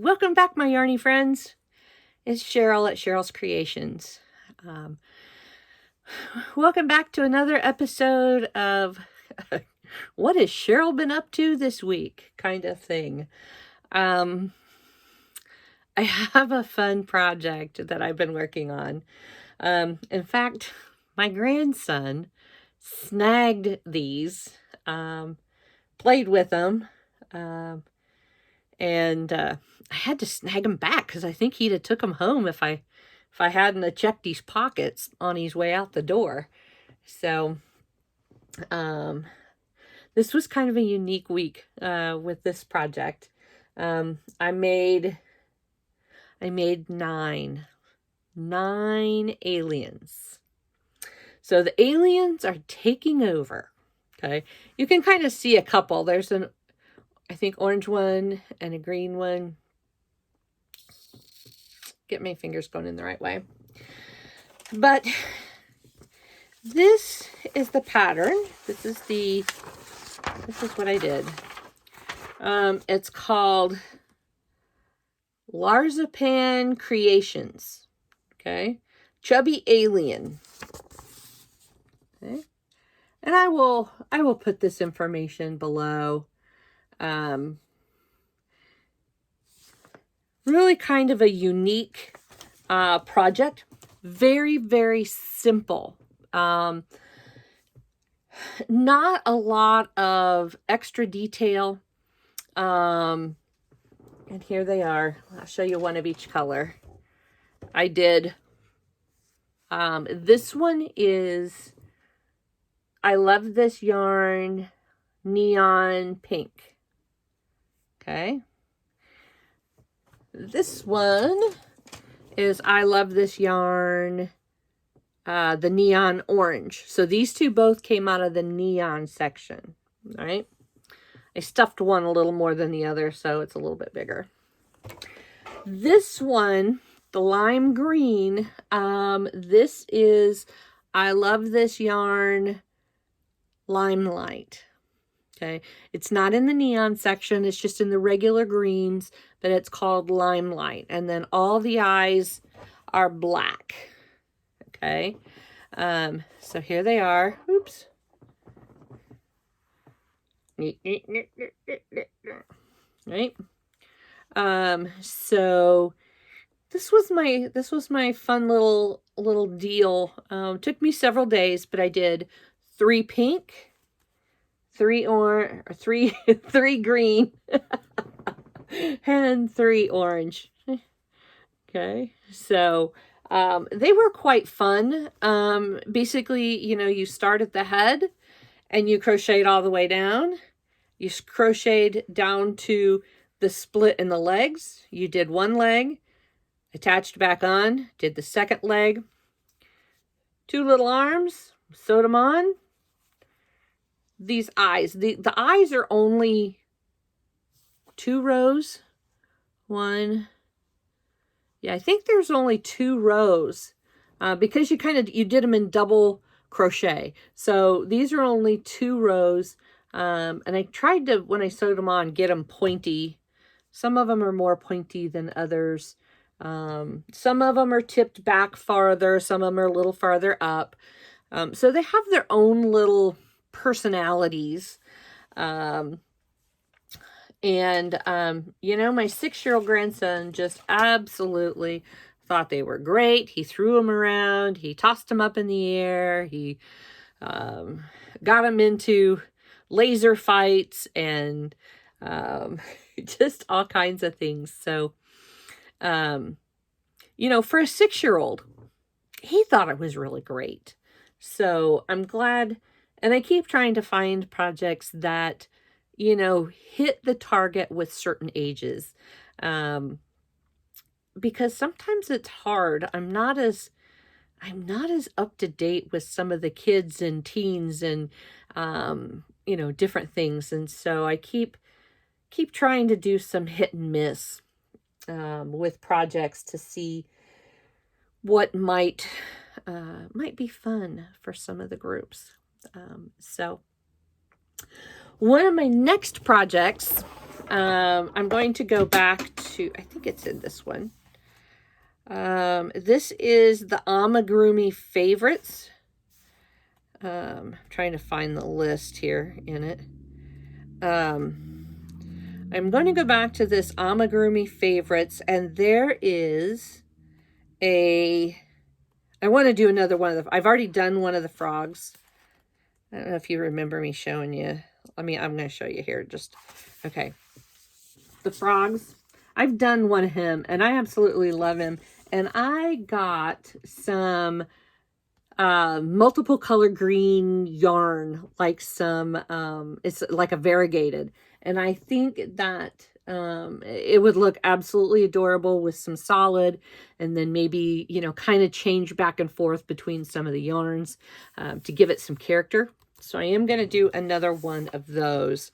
Welcome back, my yarny friends. It's Cheryl at Cheryl's Creations. Welcome back to another episode of what has Cheryl been up to this week kind of thing. I have a fun project that I've been working on. In fact, my grandson snagged these, played with them, and I had to snag him back because I think he'd have took him home if I hadn't checked his pockets on his way out the door. So this was kind of a unique week with this project. I made 9 aliens. So the aliens are taking over. Okay, you can kind of see a couple. There's I think orange one and a green one. Get my fingers going in the right way. But this is the pattern. This is what I did. It's called Marzipan Creations. Okay. Chubby Alien. Okay. And I will put this information below. Really kind of a unique project. Very, very simple. Not a lot of extra detail. And here they are. I'll show you one of each color. I did. This one is, I love this yarn, neon pink. Okay. This one is I love this yarn, the neon orange. So these two both came out of the neon section. All right. I stuffed one a little more than the other, so it's a little bit bigger. This one, the lime green, this is I love this yarn, Limelight. Okay, it's not in the neon section, it's just in the regular greens, but it's called Limelight. And then all the eyes are black. Okay, so here they are. Oops. Right. So this was my fun little deal. Took me several days, but I did 3 pink, 3 orange, 3 green, and 3 orange. Okay, so they were quite fun. Basically, you start at the head and you crochet all the way down. You crocheted down to the split in the legs. You did 1 leg, attached back on, did the second leg, 2 little arms, sewed them on. These eyes, the eyes are only 2 rows. 1. Yeah, I think there's only 2 rows because you did them in double crochet. So these are only 2 rows. And I tried to, when I sewed them on, get them pointy. Some of them are more pointy than others. Some of them are tipped back farther. Some of them are a little farther up. So they have their own little personalities. My 6-year-old grandson just absolutely thought they were great. He threw them around. He tossed them up in the air. He got them into laser fights and just all kinds of things. So, for a 6-year-old, he thought it was really great. So I'm glad. And I keep trying to find projects that, hit the target with certain ages. Because sometimes it's hard. I'm not as up to date with some of the kids and teens and, different things. And so I keep trying to do some hit and miss with projects to see what might be fun for some of the groups. So one of my next projects, I'm going to go back to, I think it's in this one. This is the Amigurumi Favorites. Trying to find the list here in it. I'm going to go back to this Amigurumi Favorites, and there is I want to do another one of the, I've already done one of the frogs. I don't know if you remember me showing you. I'm going to show you here. Okay. The frogs. I've done one of him, and I absolutely love him. And I got some multiple color green yarn, like it's like a variegated. And I think that it would look absolutely adorable with some solid, and then maybe, you know, kind of change back and forth between some of the yarns to give it some character. So I am going to do another one of those.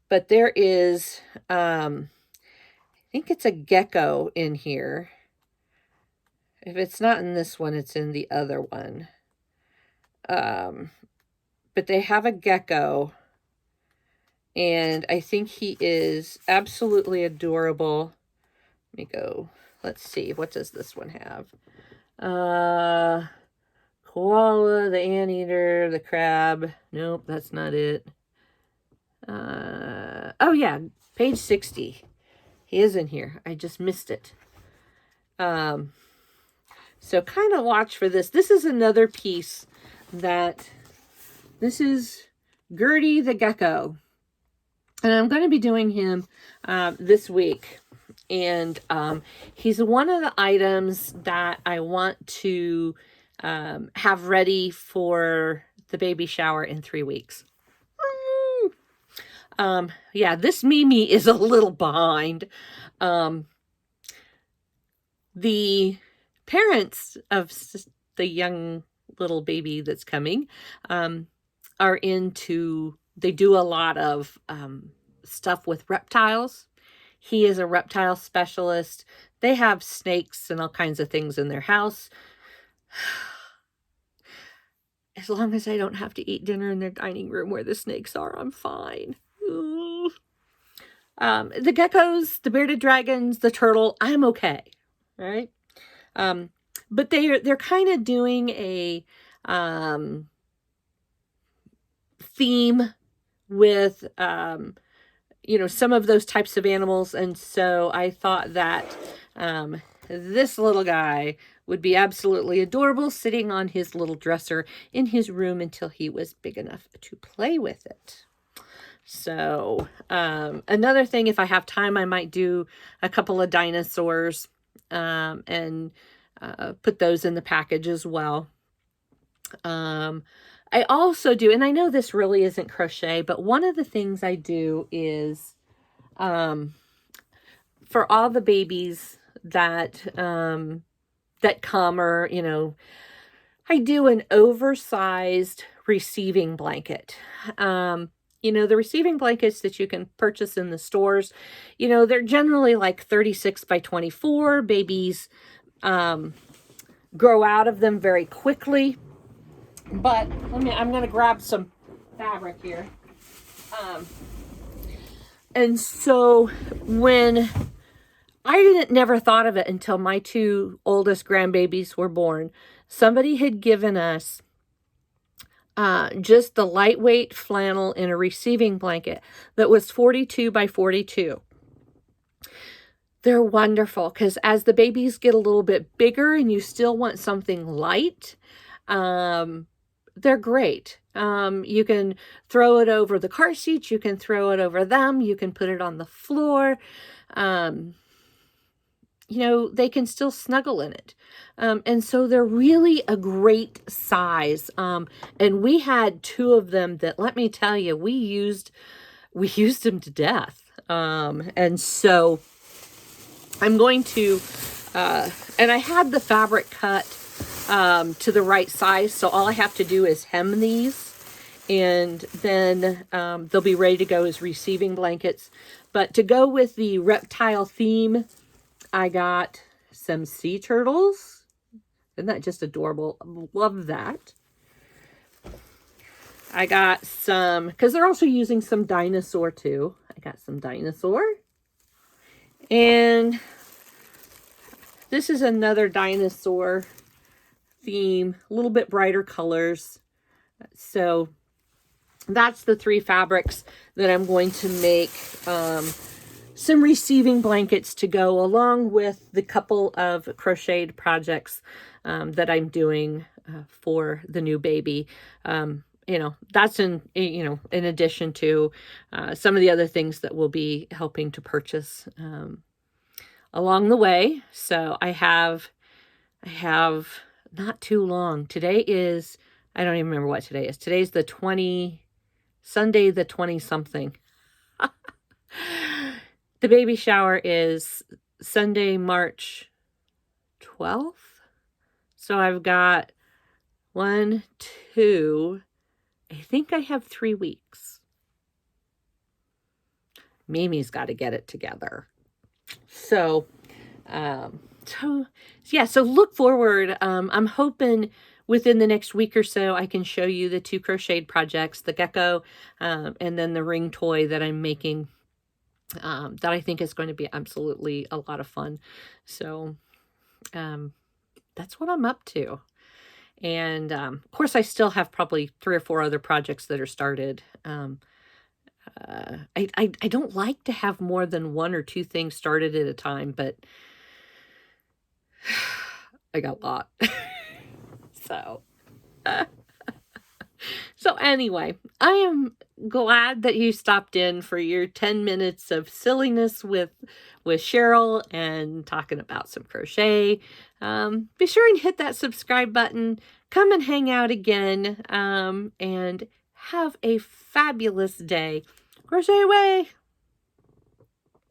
But there is, I think it's a gecko in here. If it's not in this one, it's in the other one. But they have a gecko. And I think he is absolutely adorable. Let me go. Let's see. What does this one have? Koala, the anteater, the crab. Nope, that's not it. Oh, yeah. Page 60. He is in here. I just missed it. So kind of watch for this. This is another piece that... This is Gertie the Gecko. And I'm going to be doing him this week. And he's one of the items that I want to have ready for the baby shower in 3 weeks. Yeah, this Mimi is a little behind. The parents of the young little baby that's coming are into... They do a lot of stuff with reptiles. He is a reptile specialist. They have snakes and all kinds of things in their house. As long as I don't have to eat dinner in their dining room where the snakes are, I'm fine. The geckos, the bearded dragons, the turtle, I'm okay. Right? But they're kind of doing a theme with, you know, some of those types of animals. And so I thought that this little guy would be absolutely adorable sitting on his little dresser in his room until he was big enough to play with it. So another thing, if I have time, I might do a couple of dinosaurs and put those in the package as well. I also do, and I know this really isn't crochet, but one of the things I do is, for all the babies that, that come, or, you know, I do an oversized receiving blanket. You know, the receiving blankets that you can purchase in the stores, you know, they're generally like 36 by 24. Babies, grow out of them very quickly. But I'm going to grab some fabric here. And so when I never thought of it until my 2 oldest grandbabies were born, somebody had given us just the lightweight flannel in a receiving blanket that was 42 by 42. They're wonderful because as the babies get a little bit bigger and you still want something light, they're great. You can throw it over the car seats. You can throw it over them. You can put it on the floor. You know, they can still snuggle in it. And so they're really a great size. And we had 2 of them that, let me tell you, we used them to death. And so I'm going to, and I had the fabric cut to the right size, so all I have to do is hem these, and then they'll be ready to go as receiving blankets. But to go with the reptile theme, I got some sea turtles. Isn't that just adorable? Love that. I got some, because they're also using some dinosaur too. I got some dinosaur. And this is another dinosaur theme, a little bit brighter colors. So that's the 3 fabrics that I'm going to make some receiving blankets to go along with the couple of crocheted projects that I'm doing for the new baby. You know, that's in addition to some of the other things that we'll be helping to purchase along the way. So I have not too long. Today is, I don't even remember what today is. Today's the Sunday the 20 something. The baby shower is Sunday, March 12th. So I've got 1, 2, I think I have 3 weeks. Mimi's got to get it together. So look forward. I'm hoping within the next week or so, I can show you the 2 crocheted projects, the gecko, and then the ring toy that I'm making, that I think is going to be absolutely a lot of fun. So, that's what I'm up to. And, of course, I still have probably 3 or 4 other projects that are started. I don't like to have more than 1 or 2 things started at a time, but I got a lot. So anyway, I am glad that you stopped in for your 10 minutes of silliness with Sheryl and talking about some crochet. Be sure and hit that subscribe button. Come and hang out again, and have a fabulous day. Crochet away!